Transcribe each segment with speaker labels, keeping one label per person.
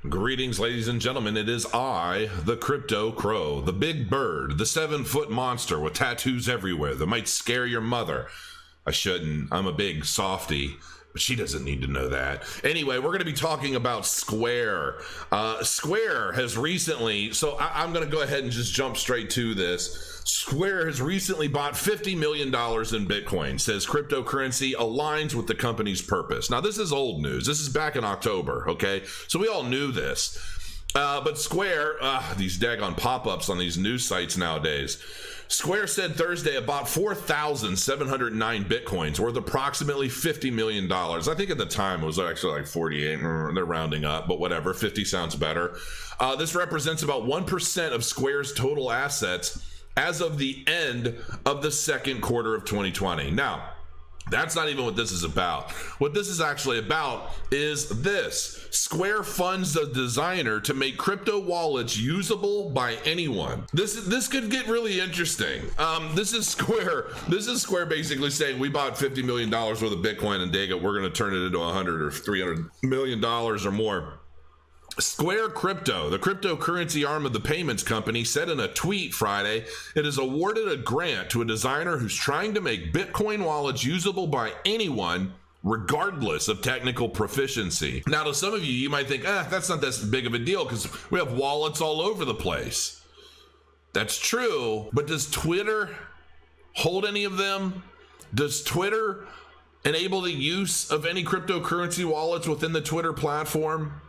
Speaker 1: Greetings, ladies and gentlemen. It is I, the Crypto Crow, the big bird, the 7-foot monster with tattoos everywhere that might scare your mother. I shouldn't. I'm a big softy, but she doesn't need to know that. Anyway, we're going to be talking about Square. Square has recently, so I'm going to go ahead and just jump straight to this. Square has recently bought $50 million in Bitcoin, says cryptocurrency aligns with the company's purpose. Now, this is old news. This is back in October, okay? So we all knew this. But Square, these daggone pop-ups on these news sites nowadays. Square said Thursday it bought 4,709 Bitcoins, worth approximately $50 million. I think at the time it was actually like 48. They're rounding up, but whatever. 50 sounds better. This represents about 1% of Square's total assets as of the end of the second quarter of 2020. Now, that's not even what this is about. What this is actually about is this. Square funds a designer to make crypto wallets usable by anyone. This could get really interesting. This is Square basically saying we bought $50 million worth of Bitcoin and dang it, we're going to turn it into $100 or $300 million or more. Square Crypto, the cryptocurrency arm of the payments company, said in a tweet Friday, it has awarded a grant to a designer who's trying to make Bitcoin wallets usable by anyone, regardless of technical proficiency. Now, to some of you, you might think, that's not that big of a deal because we have wallets all over the place. That's true, but does Twitter hold any of them? Does Twitter enable the use of any cryptocurrency wallets within the Twitter platform?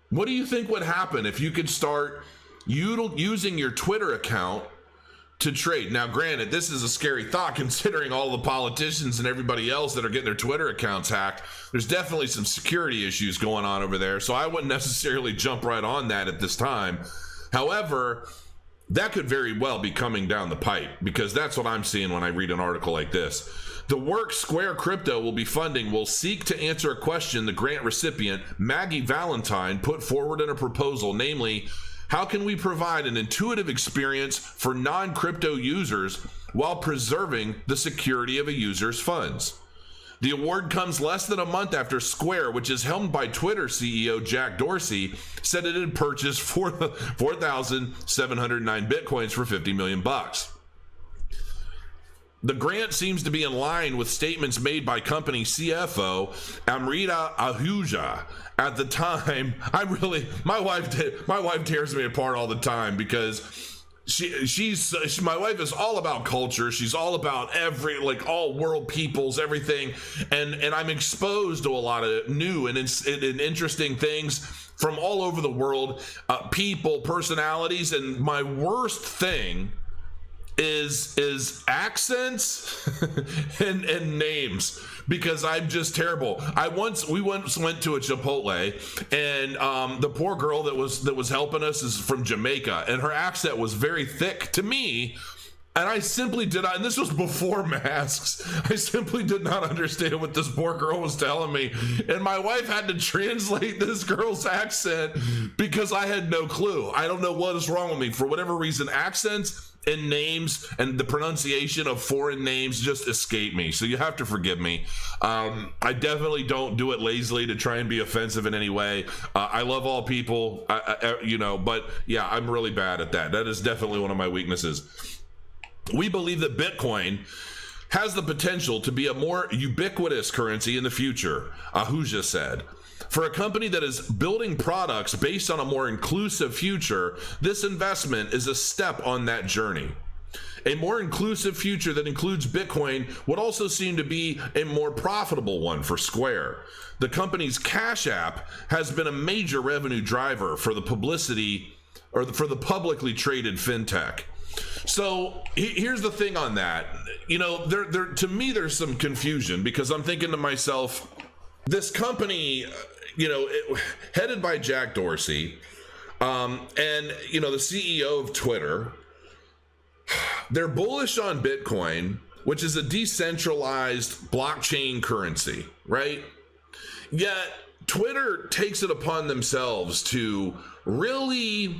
Speaker 1: What do you think would happen if you could start using your Twitter account to trade? Now, granted, this is a scary thought considering all the politicians and everybody else that are getting their Twitter accounts hacked. There's definitely some security issues going on over there, so I wouldn't necessarily jump right on that at this time. However, that could very well be coming down the pipe because that's what I'm seeing when I read an article like this. The work Square Crypto will be funding will seek to answer a question the grant recipient, Maggie Valentine, put forward in a proposal, namely, how can we provide an intuitive experience for non-crypto users while preserving the security of a user's funds? The award comes less than a month after Square, which is helmed by Twitter CEO Jack Dorsey, said it had purchased 4,709 Bitcoins for $50 million. The grant seems to be in line with statements made by company CFO Amrita Ahuja. At the time, my wife tears me apart all the time because my wife is all about culture. She's all about all world peoples, everything, and I'm exposed to a lot of new and interesting things from all over the world, people, personalities, and my worst thing is accents and names because I'm just terrible. We once went to a Chipotle and the poor girl that was helping us is from Jamaica and her accent was very thick to me. And I simply did not, and this was before masks, I simply did not understand what this poor girl was telling me. And my wife had to translate this girl's accent because I had no clue. I don't know what is wrong with me. For whatever reason, accents and names and the pronunciation of foreign names just escape me. So you have to forgive me. I definitely don't do it lazily to try and be offensive in any way. I love all people, but yeah, I'm really bad at that. That is definitely one of my weaknesses. We believe that Bitcoin has the potential to be a more ubiquitous currency in the future, Ahuja said. For a company that is building products based on a more inclusive future, this investment is a step on that journey. A more inclusive future that includes Bitcoin would also seem to be a more profitable one for Square. The company's Cash App has been a major revenue driver for the publicity or for the publicly traded fintech. So here's the thing on that. To me, there's some confusion because I'm thinking to myself, this company, headed by Jack Dorsey, and the CEO of Twitter, they're bullish on Bitcoin, which is a decentralized blockchain currency, right? Yet Twitter takes it upon themselves to really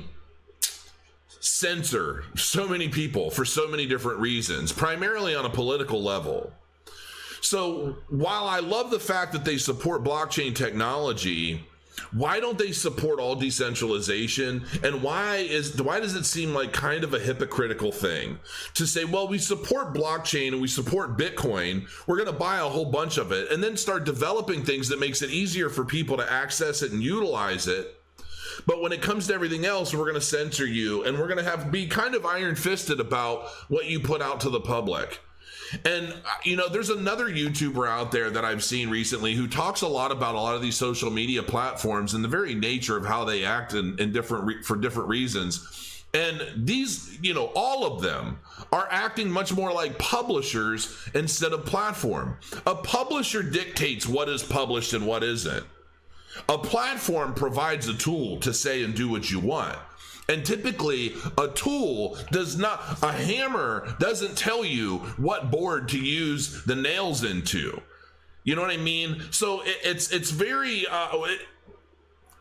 Speaker 1: censor so many people for so many different reasons, primarily on a political level. So while I love the fact that they support blockchain technology, Why don't they support all decentralization? And why does it seem like kind of a hypocritical thing to say, well, we support blockchain and we support Bitcoin, we're going to buy a whole bunch of it, and then start developing things that makes it easier for people to access it and utilize it. But when it comes to everything else, we're going to censor you, and we're going to be kind of iron-fisted about what you put out to the public. And, there's another YouTuber out there that I've seen recently who talks a lot about a lot of these social media platforms and the very nature of how they act for different reasons. And these, all of them are acting much more like publishers instead of platform. A publisher dictates what is published and what isn't. A platform provides a tool to say and do what you want. And typically, a hammer doesn't tell you what board to use the nails into. You know what I mean? So it's very,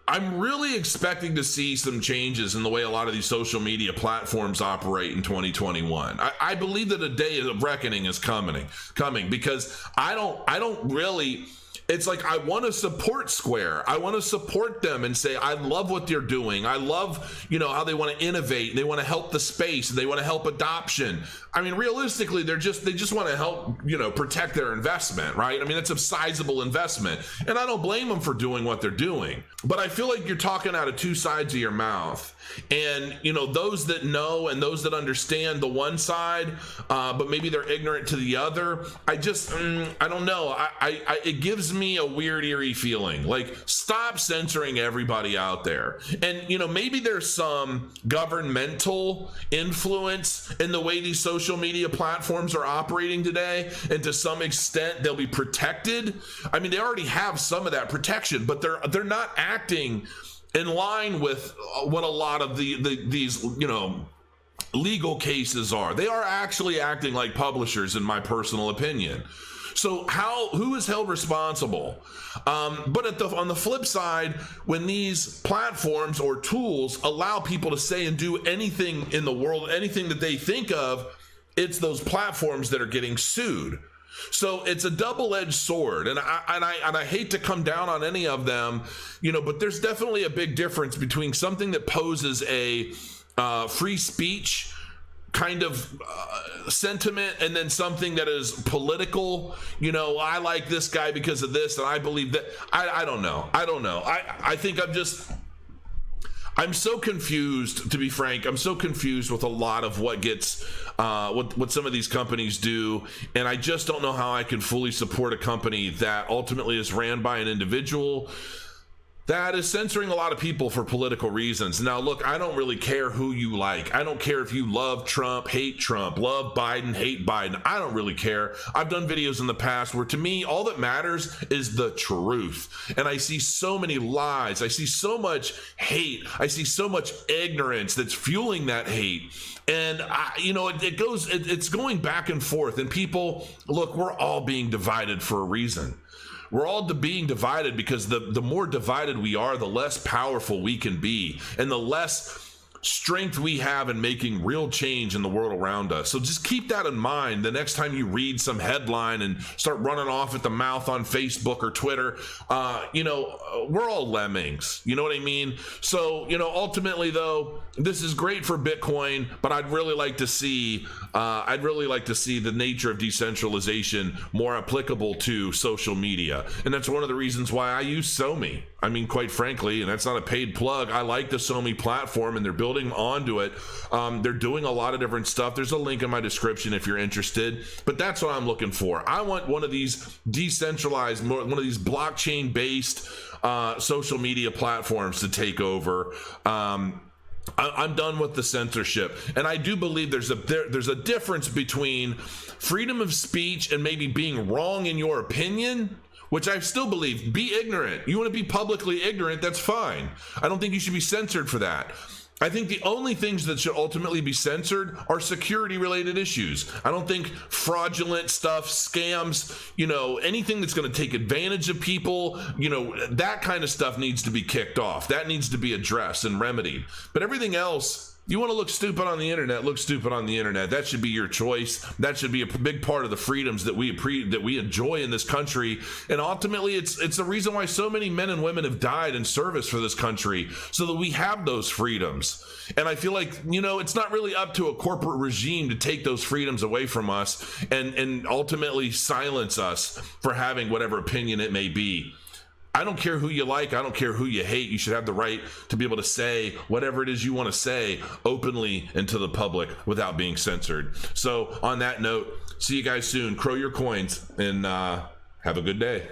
Speaker 1: I'm really expecting to see some changes in the way a lot of these social media platforms operate in 2021. I believe that a day of reckoning is coming because I don't really. It's like, I want to support Square. I want to support them and say, I love what they're doing. I love, how they want to innovate. They want to help the space. They want to help adoption. I mean, realistically, they just want to help, protect their investment, right? I mean, it's a sizable investment, and I don't blame them for doing what they're doing. But I feel like you're talking out of two sides of your mouth. And, those that know and those that understand the one side, but maybe they're ignorant to the other. I don't know. It gives me a weird, eerie feeling. Like, stop censoring everybody out there. And, maybe there's some governmental influence in the way these social media platforms are operating today. And to some extent, they'll be protected. I mean, they already have some of that protection, but they're not acting in line with what a lot of these legal cases are. They are actually acting like publishers, in my personal opinion. So who is held responsible? But on the flip side, when these platforms or tools allow people to say and do anything in the world, anything that they think of, it's those platforms that are getting sued. So it's a double-edged sword, and I hate to come down on any of them, but there's definitely a big difference between something that poses a free speech kind of sentiment and then something that is political. I like this guy because of this, and I believe that. I don't know. I think I'm so confused, to be frank. I'm so confused with a lot of what gets, what some of these companies do, and I just don't know how I can fully support a company that ultimately is ran by an individual that is censoring a lot of people for political reasons. Now, look, I don't really care who you like. I don't care if you love Trump, hate Trump, love Biden, hate Biden. I don't really care. I've done videos in the past where, to me, all that matters is the truth. And I see so many lies. I see so much hate. I see so much ignorance that's fueling that hate. And it's going back and forth. And people, look, we're all being divided for a reason. We're all being divided because the more divided we are, the less powerful we can be, and the less strength we have in making real change in the world around us. So just keep that in mind the next time you read some headline and start running off at the mouth on Facebook or Twitter. We're all lemmings. You know what I mean? So, ultimately, though, this is great for Bitcoin, but I'd really like to see the nature of decentralization more applicable to social media. And that's one of the reasons why I use SoMe. I mean, quite frankly, and that's not a paid plug, I like the SoMe platform, and they're building onto it. They're doing a lot of different stuff. There's a link in my description if you're interested. But that's what I'm looking for. I want one of these decentralized, one of these blockchain-based social media platforms to take over. I'm done with the censorship, and I do believe there's a difference between freedom of speech and maybe being wrong in your opinion, which I still believe. Be ignorant. You want to be publicly ignorant, that's fine. I don't think you should be censored for that. I think the only things that should ultimately be censored are security-related issues. I don't think fraudulent stuff, scams, anything that's going to take advantage of people, that kind of stuff needs to be kicked off. That needs to be addressed and remedied. But everything else, You want to look stupid on the internet, look stupid on the internet. That should be your choice. That should be a big part of the freedoms that we enjoy in this country. And ultimately, it's the reason why so many men and women have died in service for this country, so that we have those freedoms. And I feel like, it's not really up to a corporate regime to take those freedoms away from us and ultimately silence us for having whatever opinion it may be. I don't care who you like. I don't care who you hate. You should have the right to be able to say whatever it is you want to say openly and to the public without being censored. So on that note, see you guys soon. Crow your coins and have a good day.